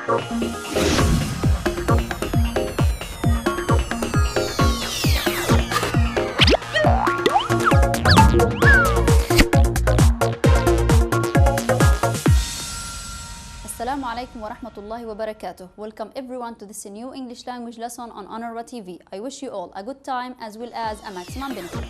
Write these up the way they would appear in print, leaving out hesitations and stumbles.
Assalamu alaikum wa rahmatullahi wa barakatuh. Welcome everyone to this new English language lesson on أونروا TV. I wish you all a good time as well as a maximum benefit.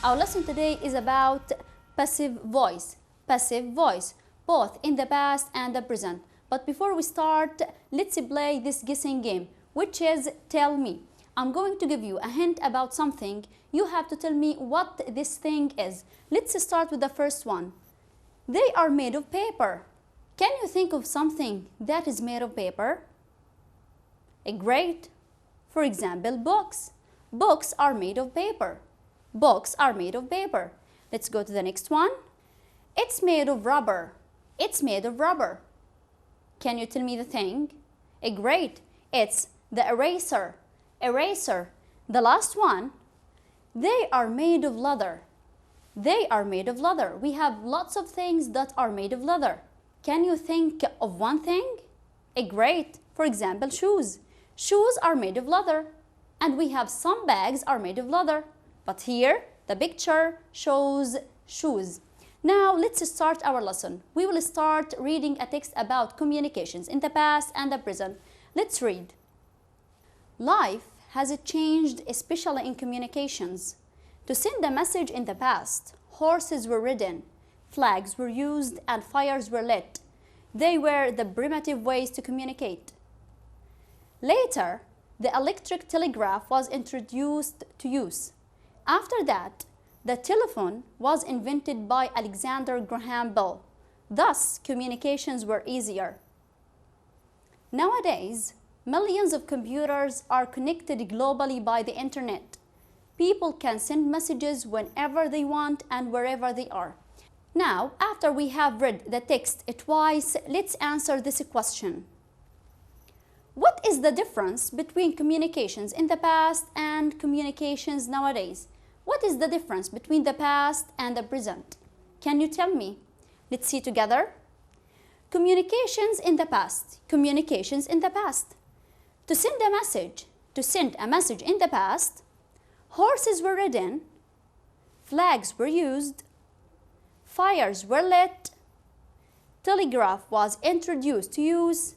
Our lesson today is about passive voice. Passive voice, both in the past and the present. But before we start, let's play this guessing game, which is Tell Me. I'm going to give you a hint about something. You have to tell me what this thing is. Let's start with the first one. They are made of paper. Can you think of something that is made of paper? Great. For example, books. Books are made of paper. Books are made of paper. Let's go to the next one. It's made of rubber. It's made of rubber. Can you tell me the thing? Great. It's the eraser. Eraser. The last one. They are made of leather. They are made of leather. We have lots of things that are made of leather. Can you think of one thing? Great. For example, shoes. Shoes are made of leather. And we have some bags are made of leather. But here, the picture shows shoes. Now, let's start our lesson. We will start reading a text about communications in the past and the present. Let's read. Life has changed, especially in communications. To send a message in the past, horses were ridden, flags were used, and fires were lit. They were the primitive ways to communicate. Later, the electric telegraph was introduced to use. After that, the telephone was invented by Alexander Graham Bell. Thus, communications were easier. Nowadays, millions of computers are connected globally by the internet. People can send messages whenever they want and wherever they are. Now, after we have read the text twice, let's answer this question. What is the difference between communications in the past and communications nowadays? What is the difference between the past and the present? Can you tell me? Let's see together. Communications in the past. Communications in the past. To send a message in the past, horses were ridden, flags were used, fires were lit, telegraph was introduced to use,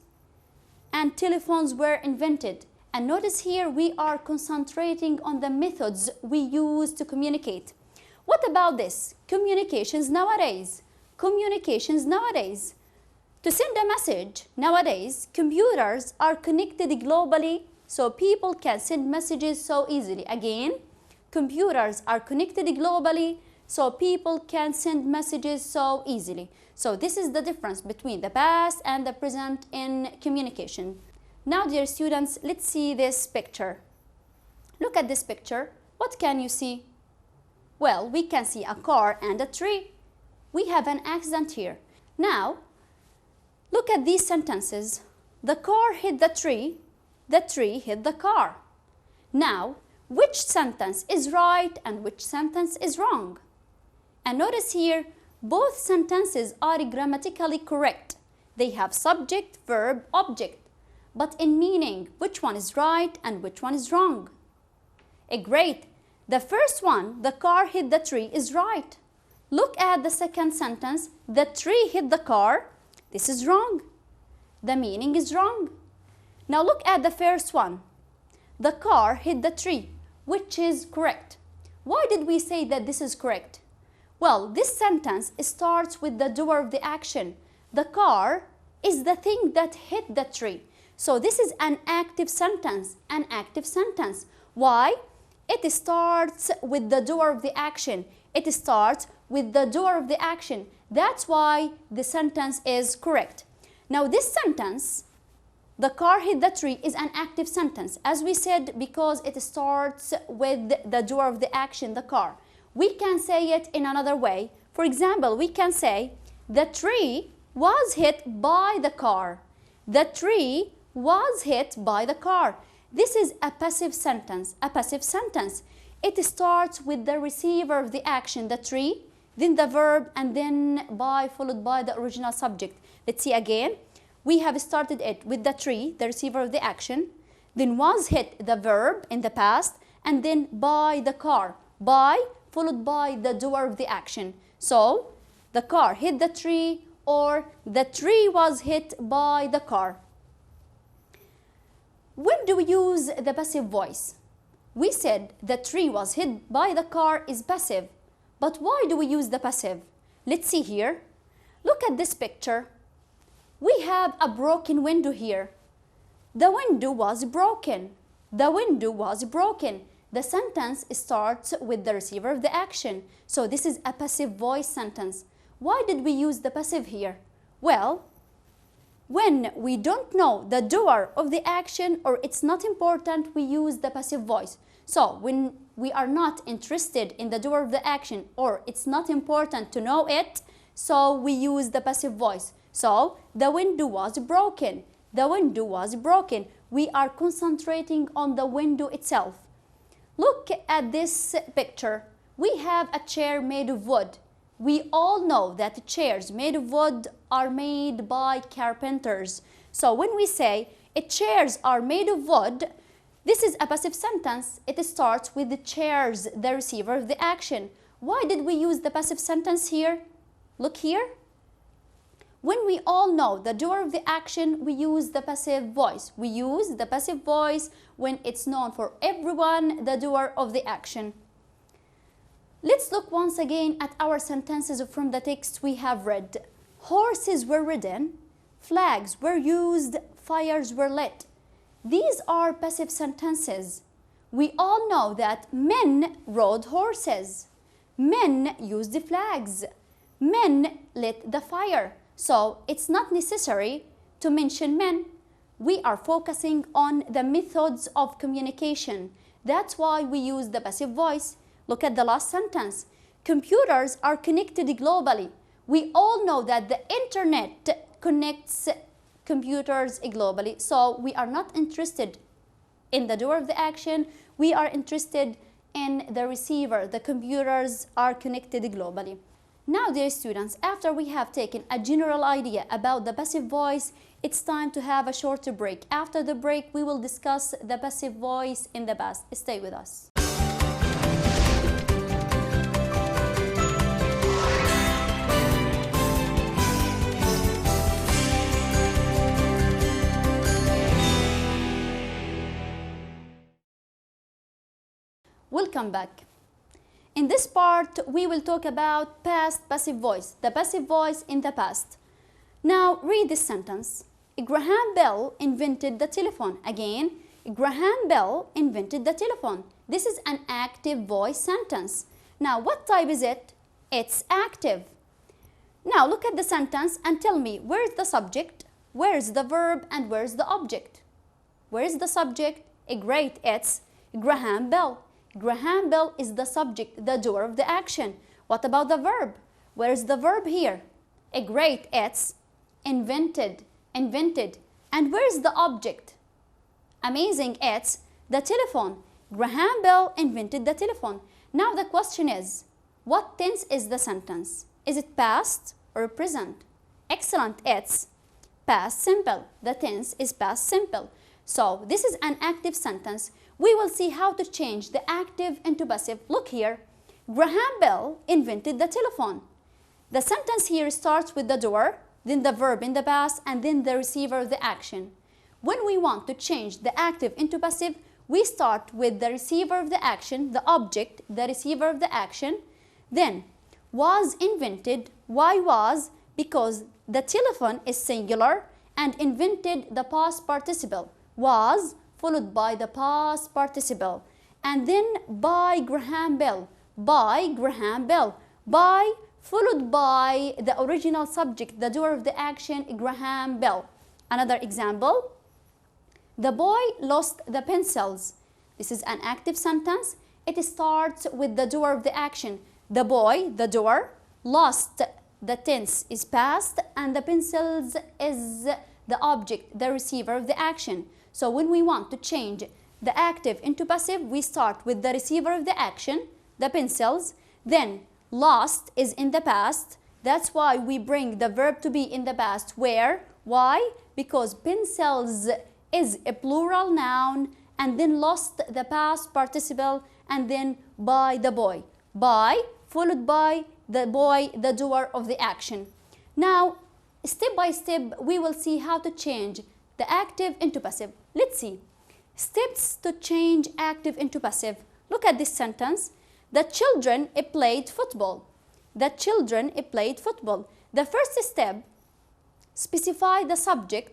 and telephones were invented. And notice here we are concentrating on the methods we use to communicate. What about this? Communications nowadays. Communications nowadays. To send a message nowadays, computers are connected globally so people can send messages so easily. Again, computers are connected globally so people can send messages so easily. So this is the difference between the past and the present in communication. Now, dear students, let's see this picture. Look at this picture. What can you see? Well, we can see a car and a tree. We have an accident here. Now, look at these sentences. The car hit the tree hit the car. Now, which sentence is right and which sentence is wrong? And notice here, both sentences are grammatically correct. They have subject, verb, object. But in meaning, which one is right and which one is wrong? Great. The first one, the car hit the tree, is right. Look at the second sentence, the tree hit the car. This is wrong. The meaning is wrong. Now look at the first one. The car hit the tree, which is correct. Why did we say that this is correct? Well, this sentence starts with the doer of the action. The car is the thing that hit the tree. So this is an active sentence, an active sentence. Why? It starts with the doer of the action. It starts with the doer of the action. That's why the sentence is correct. Now this sentence, the car hit the tree, is an active sentence, as we said, because it starts with the doer of the action, the car. We can say it in another way. For example, we can say, the tree was hit by the car. The tree was hit by the car. This is a passive sentence, a passive sentence. It starts with the receiver of the action, the tree, then the verb, and then by followed by the original subject. Let's see again. We have started it with the tree, the receiver of the action, then was hit the verb in the past, and then by the car, by followed by the doer of the action. So the car hit the tree, or the tree was hit by the car. When do we use the passive voice? We said the tree was hit by the car is passive, but why do we use the passive? Let's see here. Look at this picture. We have a broken window here. The window was broken. The window was broken. The sentence starts with the receiver of the action. So this is a passive voice sentence. Why did we use the passive here? Well, when we don't know the doer of the action or it's not important, we use the passive voice. So when we are not interested in the doer of the action or it's not important to know it, so we use the passive voice. So the window was broken. The window was broken. We are concentrating on the window itself. Look at this picture. We have a chair made of wood. We all know that chairs made of wood are made by carpenters. So when we say chairs are made of wood, this is a passive sentence. It starts with the chairs, the receiver of the action. Why did we use the passive sentence here? Look here. When we all know the doer of the action, we use the passive voice. We use the passive voice when it's known for everyone, the doer of the action. Let's look once again at our sentences from the text we have read. Horses were ridden, flags were used, fires were lit. These are passive sentences. We all know that men rode horses. Men used the flags. Men lit the fire. So it's not necessary to mention men. We are focusing on the methods of communication. That's why we use the passive voice. Look at the last sentence. Computers are connected globally. We all know that the internet connects computers globally. So we are not interested in the doer of the action. We are interested in the receiver. The computers are connected globally. Now, dear students, after we have taken a general idea about the passive voice, it's time to have a short break. After the break, we will discuss the passive voice in the past. Stay with us. Welcome back. In this part, we will talk about past passive voice, the passive voice in the past. Now, read this sentence. Graham Bell invented the telephone. Again, Graham Bell invented the telephone. This is an active voice sentence. Now, what type is it? It's active. Now, look at the sentence and tell me, where is the subject, where is the verb, and where is the object? Where is the subject? Great, it's Graham Bell. Graham Bell is the subject, the doer of the action. What about the verb? Where is the verb here? Great, it's invented, invented. And where is the object? Amazing, it's the telephone. Graham Bell invented the telephone. Now the question is, what tense is the sentence? Is it past or present? Excellent, it's past simple. The tense is past simple. So this is an active sentence. We will see how to change the active into passive. Look here. Graham Bell invented the telephone. The sentence here starts with the doer, then the verb in the past, and then the receiver of the action. When we want to change the active into passive, we start with the receiver of the action, the object, the receiver of the action. Then, was invented. Why was? Because the telephone is singular and invented the past participle. Was followed by the past participle, and then by Graham Bell, by Graham Bell, by followed by the original subject, the doer of the action, Graham Bell. Another example, the boy lost the pencils. This is an active sentence. It starts with the doer of the action. The boy, the doer, lost, the tense is past, and the pencils is the object, the receiver of the action. So when we want to change the active into passive, we start with the receiver of the action, the pencils, then lost is in the past. That's why we bring the verb to be in the past. Where? Why? Because pencils is a plural noun, and then lost the past participle, and then by the boy. By followed by the boy, the doer of the action. Now, step by step, we will see how to change the active into passive. Let's see. Steps to change active into passive. Look at this sentence. The children played football. The children played football. The first step, specify the subject,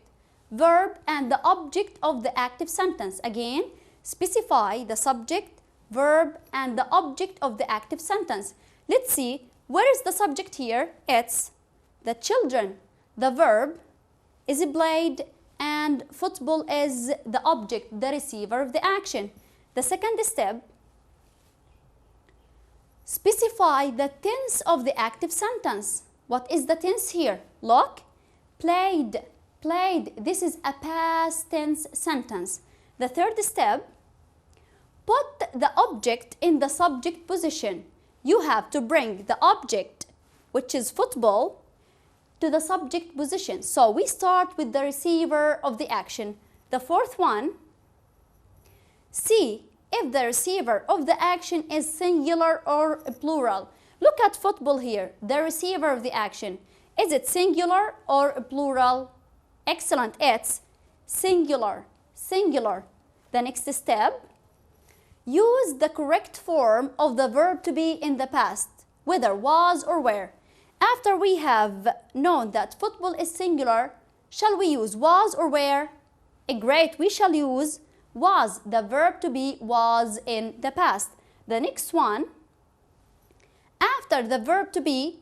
verb, and the object of the active sentence. Again, specify the subject, verb, and the object of the active sentence. Let's see, where is the subject here? It's the children. The verb is played, and football is the object, the receiver of the action. The second step, specify the tense of the active sentence. What is the tense here? Look, played, played. This is a past tense sentence. The third step, put the object in the subject position. You have to bring the object, which is football, to the subject position. So we start with the receiver of the action. The fourth one, see if the receiver of the action is singular or plural. Look at football here, the receiver of the action. Is it singular or plural? Excellent, it's singular, singular. The next step, use the correct form of the verb to be in the past, whether was or were. After we have known that football is singular, shall we use was or were? Great, we shall use was. The verb to be was in the past. The next one, after the verb to be,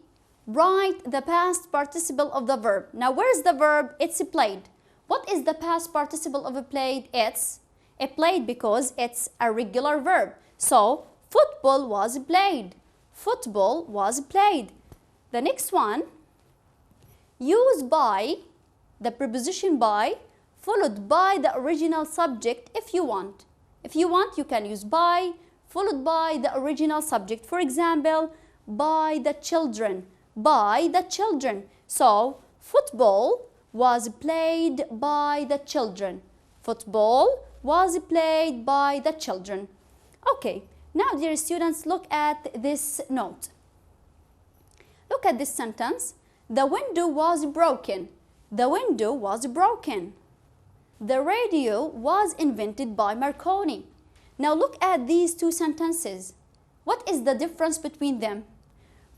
write the past participle of the verb. Now, where is the verb? It's played. What is the past participle of a played? It's a played because it's a regular verb. So, football was played. Football was played. The next one, use by, the preposition by, followed by the original subject if you want. If you want, you can use by, followed by the original subject. For example, by the children. By the children. So, football was played by the children. Football was played by the children. Okay, now dear students, look at this note. Look at this sentence. The window was broken. The window was broken. The radio was invented by Marconi. Now look at these two sentences. What is the difference between them?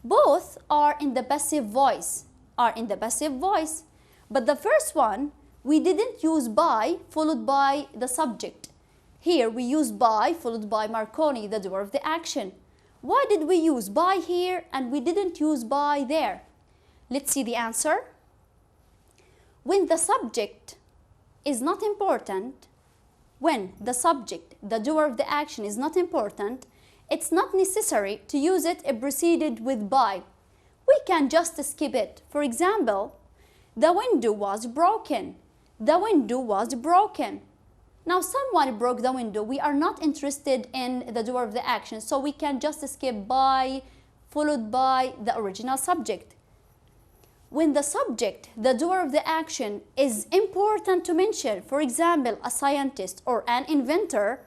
Both are in the passive voice. But the first one, we didn't use by followed by the subject. Here we use by followed by Marconi, the doer of the action. Why did we use by here and we didn't use by there? Let's see the answer. When the subject is not important, when the subject, the doer of the action, is not important, it's not necessary to use it preceded with by. We can just skip it. For example, the window was broken. The window was broken. Now someone broke the window. We are not interested in the doer of the action, so we can just skip by followed by the original subject. When the subject, the doer of the action, is important to mention, for example, a scientist or an inventor,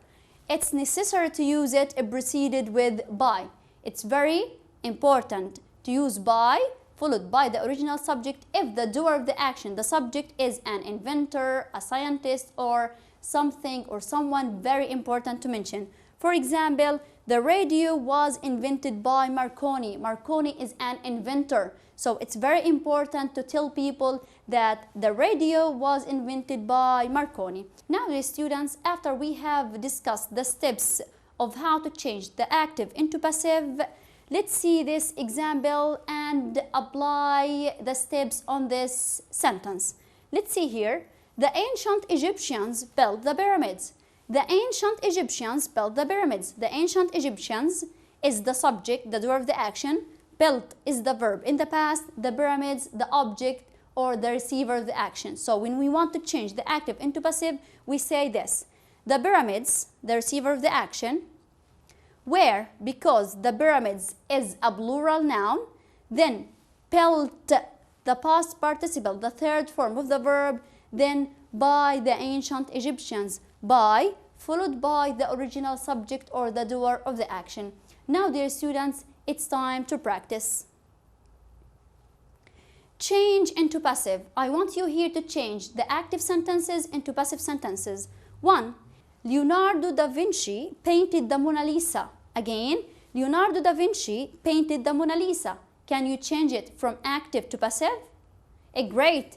it's necessary to use it preceded with by. It's very important to use by followed by the original subject if the doer of the action, the subject, is an inventor, a scientist, or something or someone very important to mention. For example, the radio was invented by Marconi. Marconi is an inventor. So it's very important to tell people that the radio was invented by Marconi. Now, dear students, after we have discussed the steps of how to change the active into passive, let's see this example and apply the steps on this sentence. Let's see here. The ancient Egyptians built the pyramids. The ancient Egyptians built the pyramids. The ancient Egyptians is the subject, the doer of the action. Built is the verb in the past. The pyramids, the object or the receiver of the action. So when we want to change the active into passive, we say this. the pyramids, the receiver of the action. Where, because the pyramids is a plural noun. Then built, the past participle, the third form of the verb. Then by the ancient Egyptians. By followed by the original subject or the doer of the action. Now, dear students, it's time to practice. Change into passive. I want you here to change the active sentences into passive sentences. 1. Leonardo da Vinci painted the Mona Lisa. Again, Leonardo da Vinci painted the Mona Lisa. Can you change it from active to passive? Great.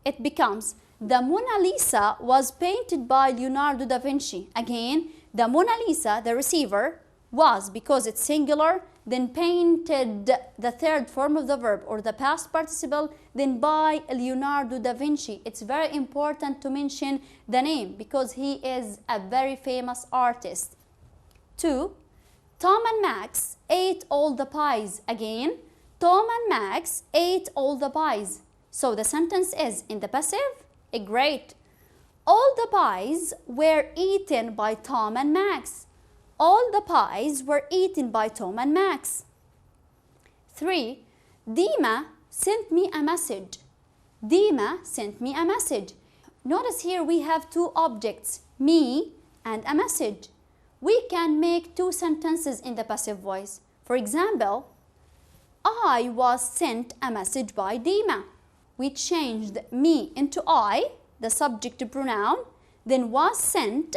It becomes the Mona Lisa was painted by Leonardo da Vinci. Again, the Mona Lisa, the receiver, was, because it's singular, then painted, the third form of the verb or the past participle, then by Leonardo da Vinci. It's very important to mention the name because he is a very famous artist. 2. Tom and Max ate all the pies. Again, Tom and Max ate all the pies. So the sentence is in the passive. Great. All the pies were eaten by Tom and Max. All the pies were eaten by Tom and Max. 3. Dima sent me a message. Dima sent me a message. Notice here we have two objects, me and a message. We can make two sentences in the passive voice. For example, I was sent a message by Dima. We changed me into I, the subject pronoun, then was sent,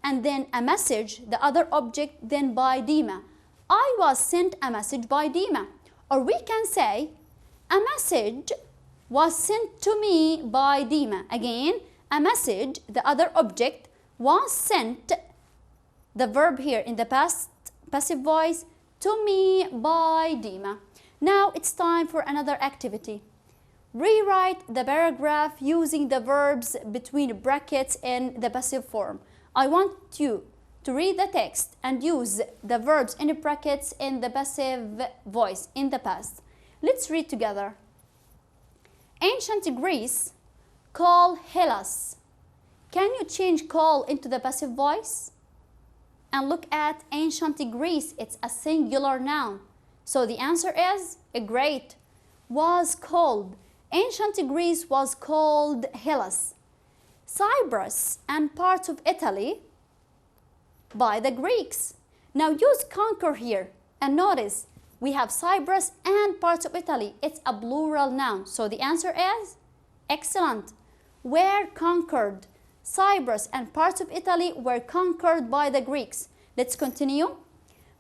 and then a message, the other object, then by Dima. I was sent a message by Dima. Or we can say, a message was sent to me by Dima. Again, a message, the other object, was sent, the verb here in the past passive voice, to me by Dima. Now it's time for another activity. Rewrite the paragraph using the verbs between brackets in the passive form. I want you to read the text and use the verbs in brackets in the passive voice in the past. Let's read together. Ancient Greece, call Hellas. Can you change call into the passive voice? And look at ancient Greece, it's a singular noun. So the answer is great. Was called. Ancient Greece was called Hellas. Cyprus and parts of Italy by the Greeks. Now use conquer here and notice we have Cyprus and parts of Italy. It's a plural noun. So the answer is excellent. Were conquered. Cyprus and parts of Italy were conquered by the Greeks. Let's continue.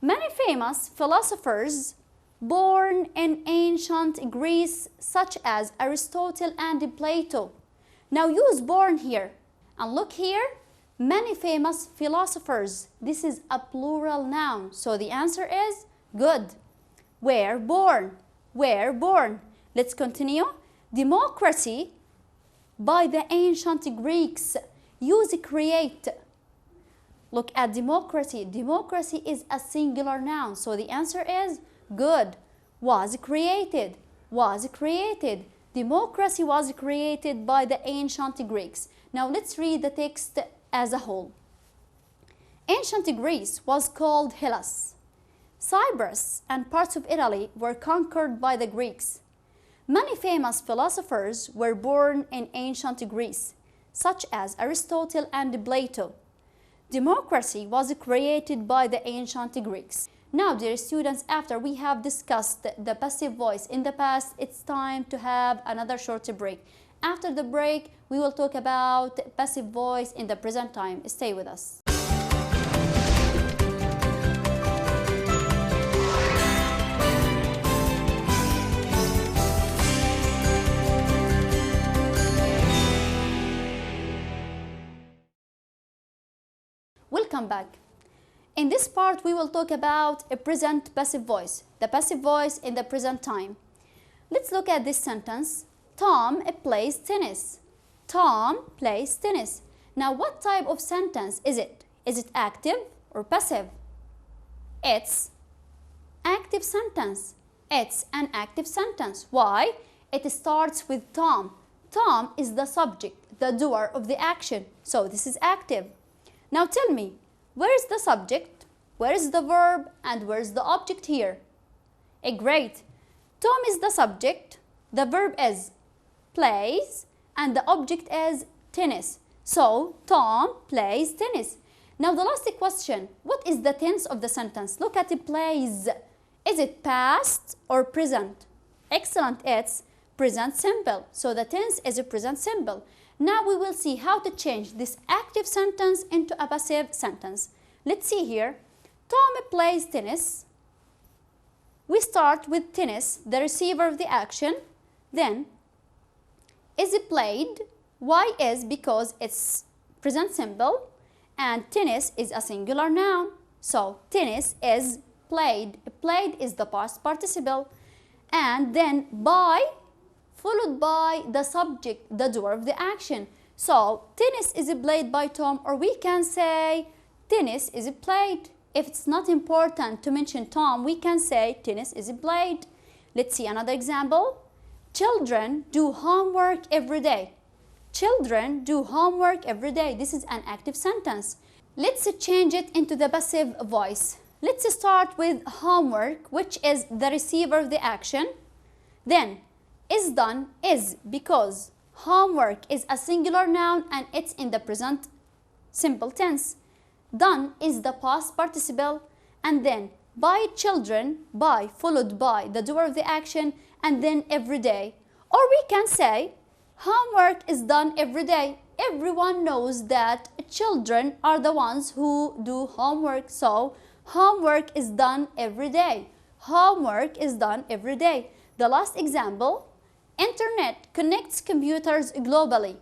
Many famous philosophers born in ancient Greece, such as Aristotle and Plato. Now use born here. And look here, many famous philosophers. This is a plural noun. So the answer is good. Were born. Were born. Let's continue. Democracy by the ancient Greeks. Use create. Look at democracy. Democracy is a singular noun. So the answer is good. Was created. Was created. Democracy was created by the ancient Greeks. Now let's read the text as a whole. Ancient Greece was called Hellas. Cyprus and parts of Italy were conquered by the Greeks. Many famous philosophers were born in ancient Greece, such as Aristotle and Plato. Democracy was created by the ancient Greeks. Now, dear students, after we have discussed the passive voice in the past, it's time to have another short break. After the break, we will talk about passive voice in the present time. Stay with us. Welcome back. In this part, we will talk about a present passive voice, the passive voice in the present time. Let's look at this sentence. Tom plays tennis. Tom plays tennis. Now, what type of sentence is it? Is it active or passive? It's active sentence. It's an active sentence. Why? It starts with Tom. Tom is the subject, the doer of the action. So this is active. Now tell me, where is the subject, where is the verb, and where is the object here? Great. Tom is the subject, the verb is plays, and the object is tennis. So, Tom plays tennis. Now the last question, what is the tense of the sentence? Look at it, plays. Is it past or present? Excellent, it's present simple. So the tense is a present simple. Now we will see how to change this active sentence into a passive sentence. Let's see here. Tom plays tennis. We start with tennis, the receiver of the action. Then, is it played? Why is? Because it's present simple. And tennis is a singular noun. So, tennis is played. Played is the past participle. And then by, followed by the subject, the doer of the action. So, tennis is played by Tom, or we can say tennis is played. If it's not important to mention Tom, we can say tennis is played. Let's see another example. Children do homework every day. Children do homework every day. This is an active sentence. Let's change it into the passive voice. Let's start with homework, which is the receiver of the action. Then, is done is because homework is a singular noun and it's in the present simple tense. Done is the past participle, and then by children, by followed by the doer of the action, and then every day. Or we can say homework is done every day. Everyone knows that children are the ones who do homework, so homework is done every day. Homework is done every day. The last example, internet connects computers globally.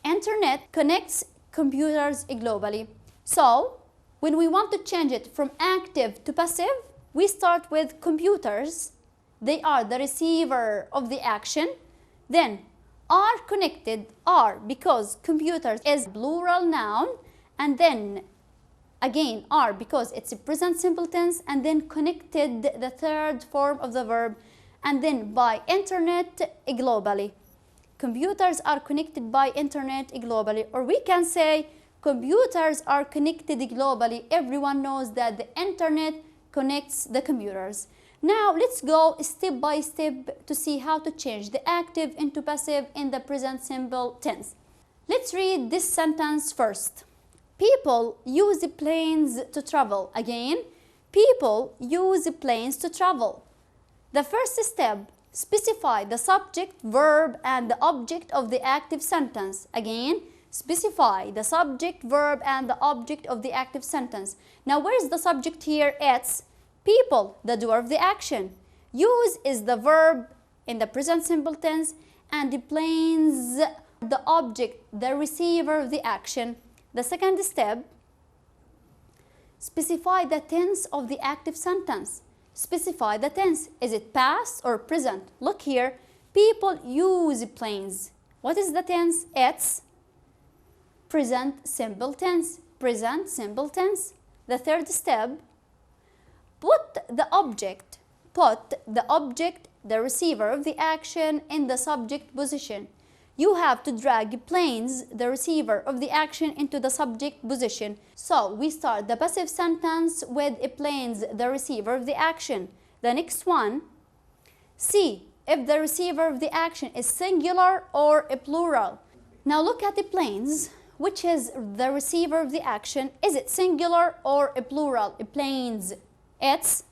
Internet connects computers globally. So, when we want to change it from active to passive, we start with computers. They are the receiver of the action. Then, are connected, are because computers is plural noun, and then again are because it's a present simple tense, and then connected, the third form of the verb, and then by internet globally. Computers are connected by internet globally, or we can say computers are connected globally. Everyone knows that the internet connects the computers. Now let's go step by step to see how to change the active into passive in the present simple tense. Let's read this sentence first. People use planes to travel. Again, people use planes to travel. The first step, specify the subject, verb, and the object of the active sentence. Again, specify the subject, verb, and the object of the active sentence. Now, where is the subject here? It's people, the doer of the action. Use is the verb in the present simple tense, and the planes, the object, the receiver of the action. The second step, specify the tense of the active sentence. Specify the tense. Is it past or present? Look here. People use planes. What is the tense? It's present simple tense. Present simple tense. The third step, put the object, the receiver of the action, in the subject position. You have to drag planes, the receiver of the action, into the subject position. So we start the passive sentence with a planes, the receiver of the action. The next one, see if the receiver of the action is singular or a plural. Now look at the planes, which is the receiver of the action. Is it singular or a plural? A planes. It's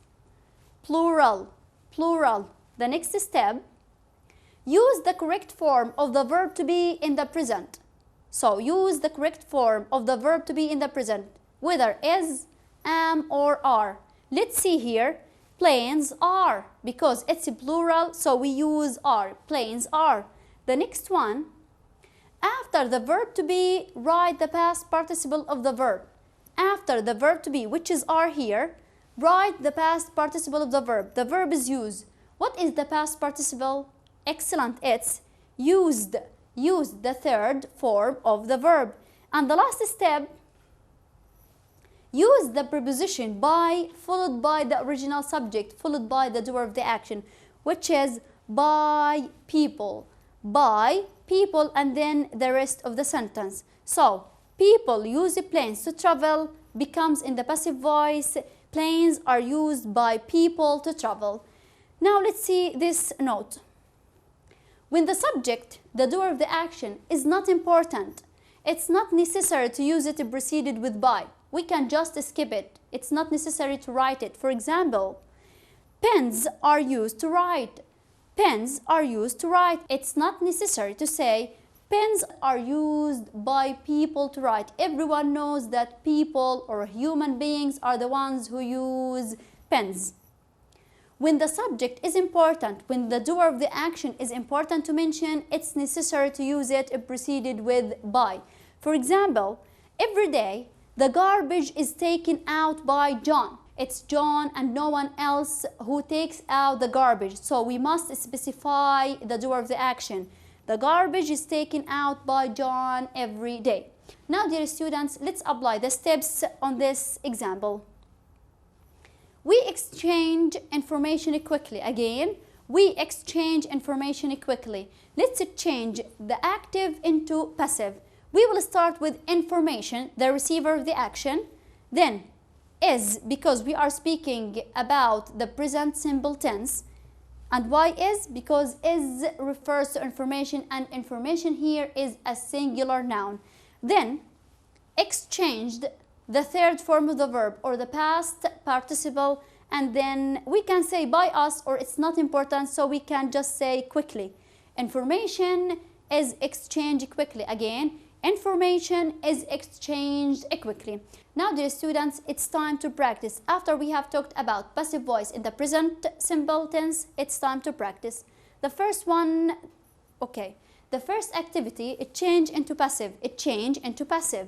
plural. Plural. The next step, use the correct form of the verb to be in the present. So use the correct form of the verb to be in the present, whether is, am, or are. Let's see here. Planes are, because it's a plural, so we use are. Planes are. The next one, after the verb to be, write the past participle of the verb. After the verb to be, which is are here, write the past participle of the verb. The verb is used. What is the past participle? Excellent, it's used. Used, the third form of the verb. And the last step, use the preposition by followed by the original subject, followed by the doer of the action, which is by people. By people, and then the rest of the sentence. So, People use planes to travel becomes in the passive voice. Planes are used by people to travel. Now let's see this note. When the subject, the doer of the action, is not important, it's not necessary to use it preceded with by. We can just skip it. It's not necessary to write it. For example, pens are used to write. Pens are used to write. It's not necessary to say pens are used by people to write. Everyone knows that people or human beings are the ones who use pens. When the subject is important, when the doer of the action is important to mention, it's necessary to use it preceded with by. For example, every day the garbage is taken out by John. It's John and no one else who takes out the garbage. So we must specify the doer of the action. The garbage is taken out by John every day. Now, dear students, let's apply the steps on this example. We exchange information quickly. Again, we exchange information quickly. Let's change the active into passive. We will start with information, the receiver of the action. Then is, because we are speaking about the present simple tense. And why is? Because is refers to information, and information here is a singular noun. Then exchanged, the third form of the verb or the past participle, and then we can say by us, or it's not important, so we can just say quickly. Information is exchanged quickly. Again, information is exchanged quickly. Now, dear students, it's time to practice. After we have talked about passive voice in the present simple tense, it's time to practice. The first one, okay. The first activity, it change into passive. It change into passive.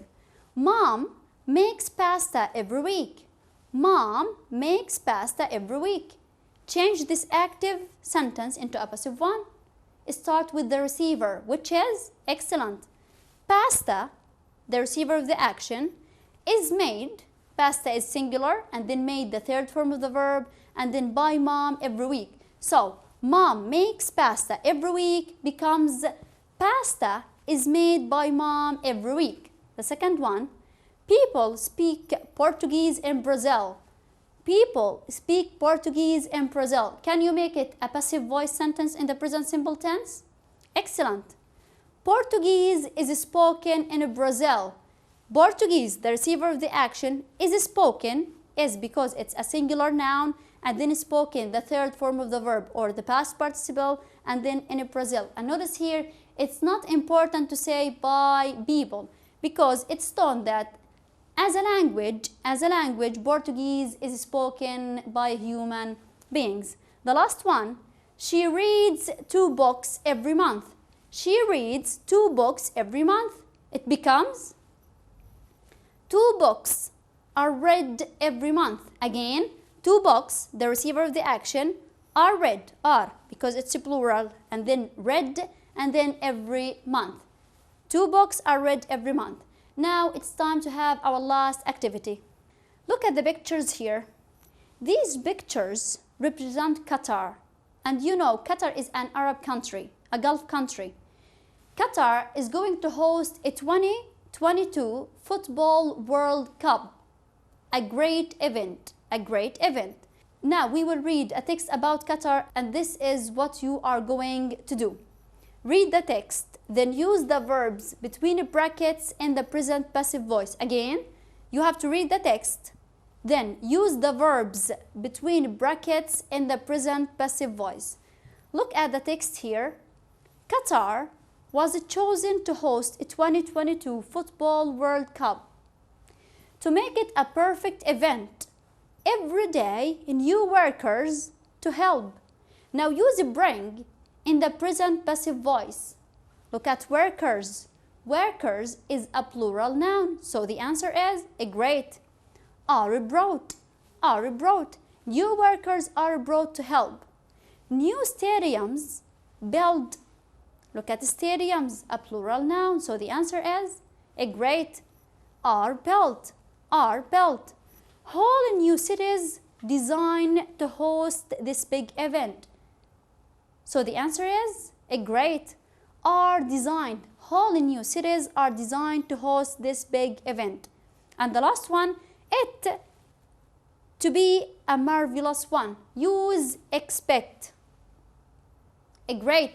Mom makes pasta every week. Mom makes pasta every week. Change this active sentence into a passive one. Start with the receiver, which is excellent. Pasta, the receiver of the action, is made. Pasta is singular, and then made, the third form of the verb, and then by mom every week. So mom makes pasta every week becomes pasta is made by mom every week. The second one, people speak Portuguese in Brazil. People speak Portuguese in Brazil. Can you make it a passive voice sentence in the present simple tense? Excellent. Portuguese is spoken in Brazil. Portuguese, the receiver of the action, is spoken, is because it's a singular noun, and then spoken, the third form of the verb or the past participle, and then in Brazil. And notice here, it's not important to say by people, because it's known that as a language, Portuguese is spoken by human beings. The last one, she reads 2 books every month. She reads 2 books every month. It becomes 2 books are read every month. Again, 2 books, the receiver of the action, are read, are, because it's plural, and then read, and then every month. 2 books are read every month. Now it's time to have our last activity. Look at the pictures here. These pictures represent Qatar. And you know, Qatar is an Arab country, a Gulf country. Qatar is going to host a 2022 Football World Cup. A great event, a great event. Now we will read a text about Qatar, and this is what you are going to do. Read the text, then use the verbs between brackets in the present passive voice. Again, you have to read the text, then use the verbs between brackets in the present passive voice. Look at the text here. Qatar was chosen to host a 2022 Football World Cup. To make it a perfect event, every day new workers to help. Now use bring in the present passive voice. Look at workers. Workers is a plural noun, so the answer is great. Are brought. Are brought. New workers are brought to help. New stadiums built. Look at stadiums, a plural noun, so the answer is great. Are built. Are built. Whole new cities designed to host this big event. So the answer is great. Are designed. wholly new cities are designed to host this big event. And the last one, it to be a marvelous one. Use expect. Great.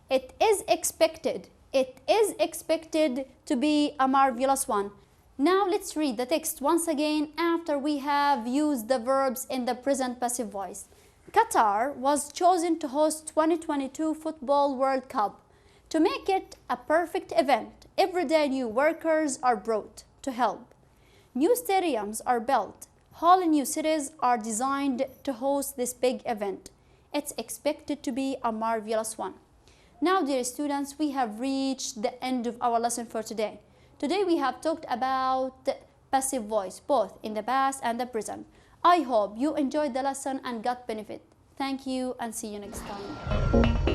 It is expected. It is expected to be a marvelous one. Now let's read the text once again after we have used the verbs in the present passive voice. Qatar was chosen to host 2022 Football World Cup. To make it a perfect event, every day new workers are brought to help. New stadiums are built. Whole new cities are designed to host this big event. It's expected to be a marvelous one. Now, dear students, we have reached the end of our lesson for today. Today we have talked about passive voice, both in the past and the present. I hope you enjoyed the lesson and got benefit. Thank you and see you next time.